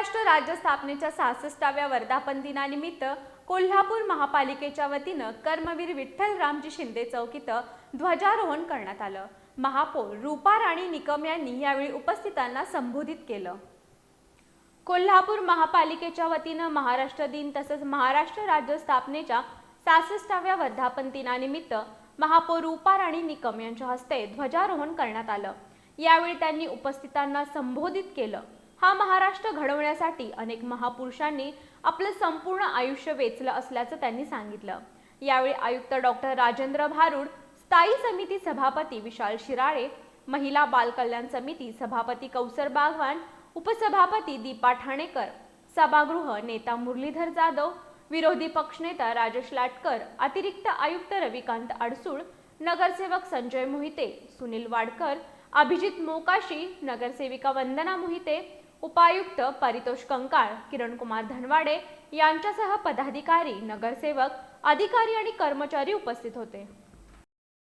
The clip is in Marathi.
महाराष्ट्र राज्य स्थापनेच्या 66व्या वर्धापन दिनानिमित्त कोल्हापूर महापालिकेच्या वतीनं कर्मवीर विठ्ठल रामजी शिंदे चौक इथं ध्वजारोहण करण्यात आलं। महापौर रूपा राणी निकम यांनी यावेळी उपस्थितांना संबोधित केलं। कोल्हापूर महापालिकेच्या वतीनं महाराष्ट्र दिन तसंच महाराष्ट्र राज्य स्थापनेच्या 66व्या वर्धापन दिनानिमित्त महापौर रूपा राणी निकम यांच्या हस्ते ध्वजारोहण करण्यात आलं। यावेळी त्यांनी उपस्थितांना संबोधित केलं। हा महाराष्ट्र घडवण्यासाठी अनेक महापुरुषांनी आपलं संपूर्ण आयुष्य वेचलं असल्याचं त्यांनी सांगितलं। यावेळी आयुक्त डॉक्टर राजेंद्र भारुड, स्थायी समिती सभापती विशाल शिराळे, महिला बाल कल्याण समिती सभापती कौसर बागवान, उपसभापती दीपा ठाणेकर, सभागृह नेता मुरलीधर जाधव, विरोधी पक्षनेता राजेश लाटकर, अतिरिक्त आयुक्त रविकांत अडसूळ, नगरसेवक संजय मोहिते, सुनील वाडकर, अभिजित मोकाशी, नगरसेविका वंदना मोहिते, उपायुक्त परितोष कंकाळ, किरण कुमार धनवाडे यांच्यासह पदाधिकारी, नगरसेवक, अधिकारी आणि कर्मचारी उपस्थित होते।